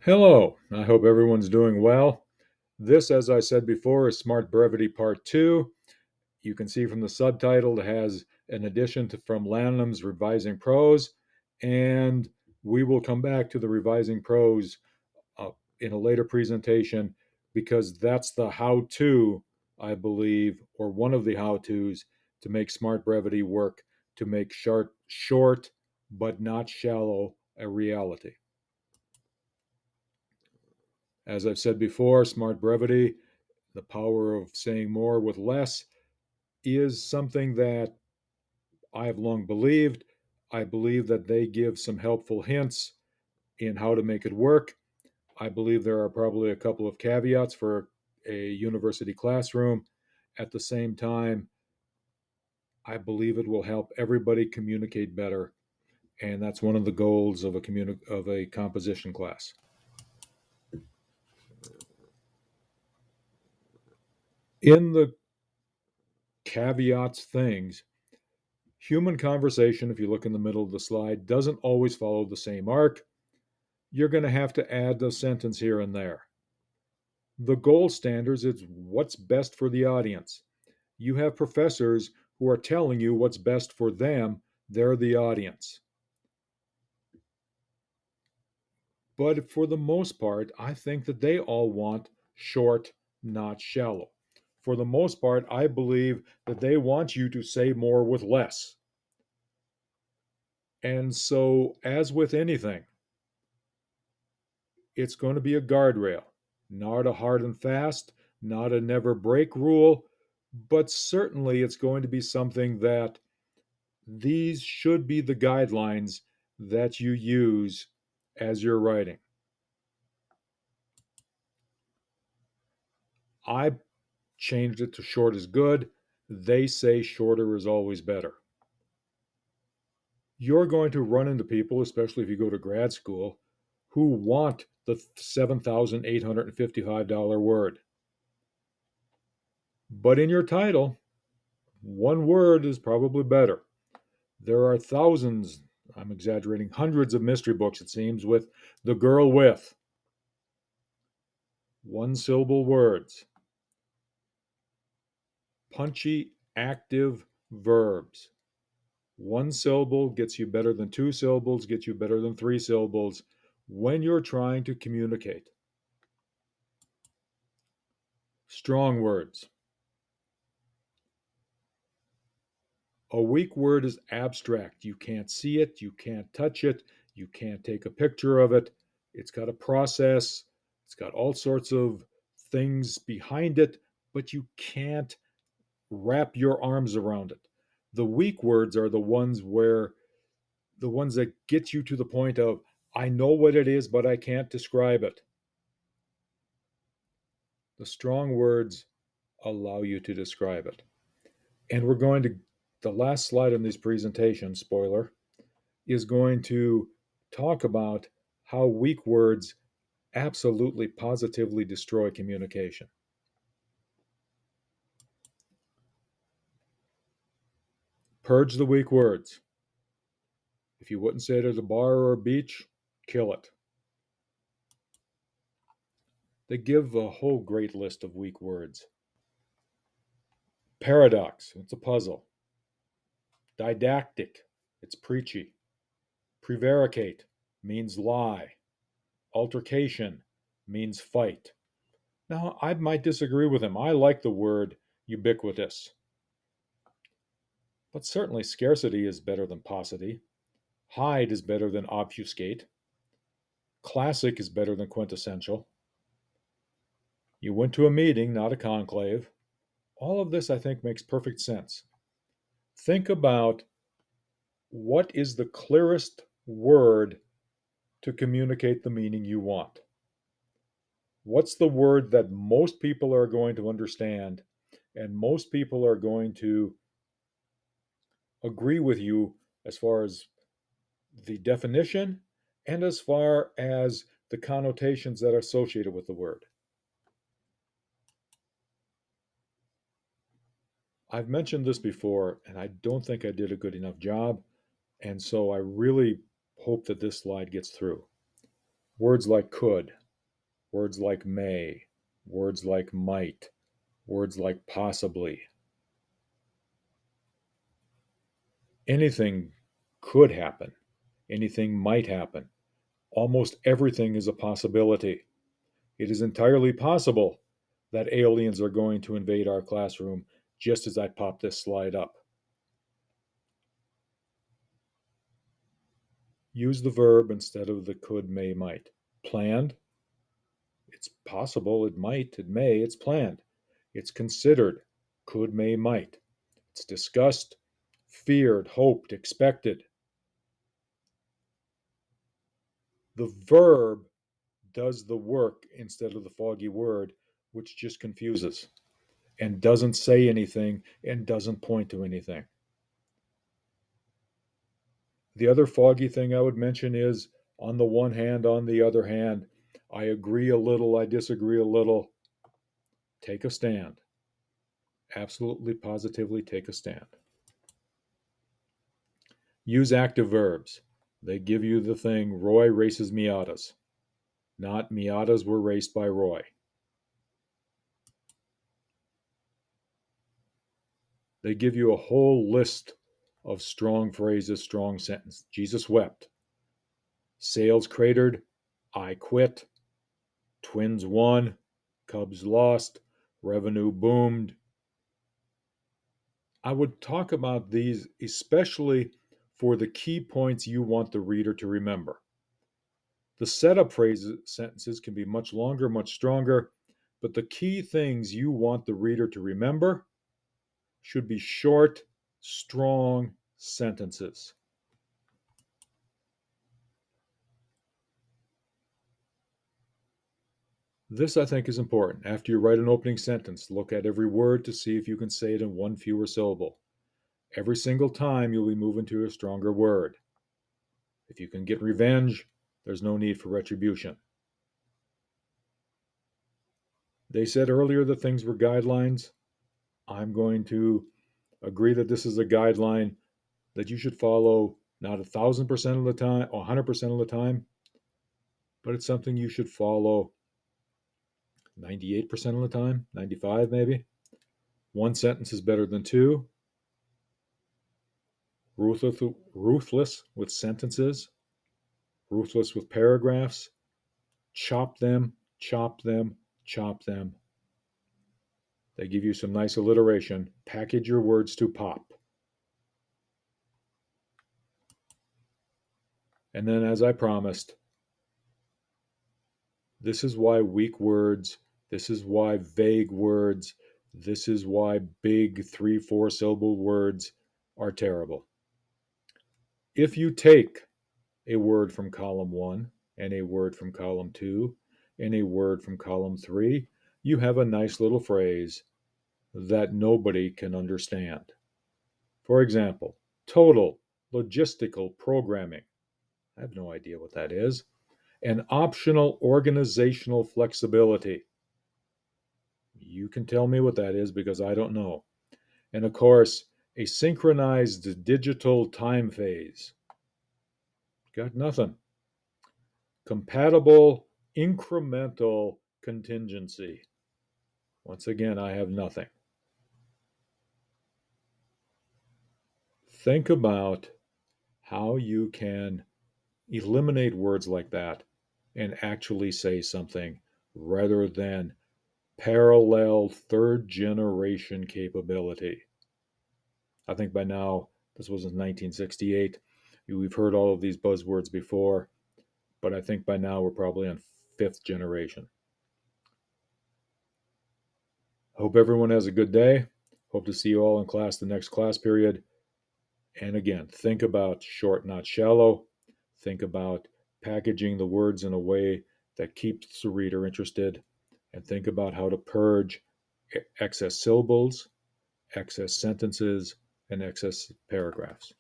Hello, I hope everyone's doing well. This, as I said before, is Smart Brevity Part 2. You can see from the subtitle it has an addition from Lanham's Revising Prose, and we will come back to the Revising Prose uh, in a later presentation because that's the how to, I believe, or one of the how to's to make Smart Brevity work, to make short but not shallow a reality. As I've said before, smart brevity, the power of saying more with less, is something that I have long believed. I believe that they give some helpful hints in how to make it work. I believe there are probably a couple of caveats for a university classroom. At the same time, I believe it will help everybody communicate better, and that's one of the goals of a composition class. In the caveats things, human conversation, if you look in the middle of the slide, doesn't always follow the same arc. You're going to have to add a sentence here and there. The gold standards is what's best for the audience. You have professors who are telling you what's best for them, they're the audience. But for the most part, I think that they all want short, not shallow. For the most part, I believe that they want you to say more with less. And so, as with anything, it's going to be a guardrail, not a hard and fast, not a never break rule, but certainly it's going to be something that these should be the guidelines that you use as you're writing. I changed it to short is good. They say shorter is always better. You're going to run into people, especially if you go to grad school, who want the $7,855 word. But in your title, one word is probably better. There are thousands, I'm exaggerating, hundreds of mystery books, it seems, with the girl with one syllable words, punchy active verbs. One syllable gets you better than two syllables, gets you better than three syllables when you're trying to communicate. Strong words. A weak word is abstract. You can't see it, you can't touch it, you can't take a picture of it. It's got a process, it's got all sorts of things behind it, but you can't wrap your arms around it. The weak words are the ones that get you to the point of, I know what it is, but I can't describe it. The strong words allow you to describe it. And the last slide in this presentation, spoiler, is going to talk about how weak words absolutely positively destroy communication. Purge the weak words. If you wouldn't say it at a bar or a beach, kill it. They give a whole great list of weak words. Paradox, it's a puzzle. Didactic, it's preachy. Prevaricate means lie. Altercation means fight. Now, I might disagree with him. I like the word ubiquitous. But certainly scarcity is better than paucity. Hide is better than obfuscate. Classic is better than quintessential. You went to a meeting, not a conclave. All of this, I think, makes perfect sense. Think about what is the clearest word to communicate the meaning you want. What's the word that most people are going to understand and most people are going to agree with you as far as the definition and as far as the connotations that are associated with the word? I've mentioned this before, and I don't think I did a good enough job. And so I really hope that this slide gets through. Words like could, words like may, words like might, words like possibly. Anything could happen, anything might happen. Almost everything is a possibility. It is entirely possible that aliens are going to invade our classroom just as I pop this slide up. Use the verb instead of the could, may, might. Planned, it's possible, it might, it may, it's planned. It's considered, could, may, might. It's discussed, feared, hoped, expected. The verb does the work instead of the foggy word, which just confuses and doesn't say anything and doesn't point to anything. The other foggy thing I would mention is on the one hand, on the other hand, I agree a little, I disagree a little. Take a stand. Absolutely, positively take a stand. Use active verbs. They give you the thing, Roy races Miatas, not Miatas were raced by Roy. They give you a whole list of strong phrases, strong sentence. Jesus wept. Sales cratered. I quit. Twins won. Cubs lost. Revenue boomed. I would talk about these especially for the key points you want the reader to remember. The setup phrases, sentences can be much longer, much stronger, but the key things you want the reader to remember should be short, strong sentences. This, I think, is important. After you write an opening sentence, look at every word to see if you can say it in one fewer syllable. Every single time, you'll be moving to a stronger word. If you can get revenge, there's no need for retribution. They said earlier that things were guidelines. I'm going to agree that this is a guideline that you should follow not 1,000% of the time or 100% of the time, but it's something you should follow 98% of the time, 95 maybe. One sentence is better than two. Ruthless with sentences, ruthless with paragraphs. Chop them, chop them, chop them. They give you some nice alliteration. Package your words to pop. And then, as I promised, this is why weak words, this is why vague words, this is why big 3-4 syllable words are terrible. If you take a word from column 1 and a word from column 2 and a word from column 3, you have a nice little phrase that nobody can understand. For example, total logistical programming. I have no idea what that is. And optional organizational flexibility. You can tell me what that is because I don't know. And of course, a synchronized digital time phase. Got nothing. Compatible incremental contingency. Once again, I have nothing. Think about how you can eliminate words like that and actually say something rather than parallel third generation capability. I think by now, this was in 1968. We've heard all of these buzzwords before, but I think by now we're probably on fifth generation. Hope everyone has a good day. Hope to see you all in class the next class period. And again, think about short, not shallow. Think about packaging the words in a way that keeps the reader interested. And think about how to purge excess syllables, excess sentences, and excess paragraphs.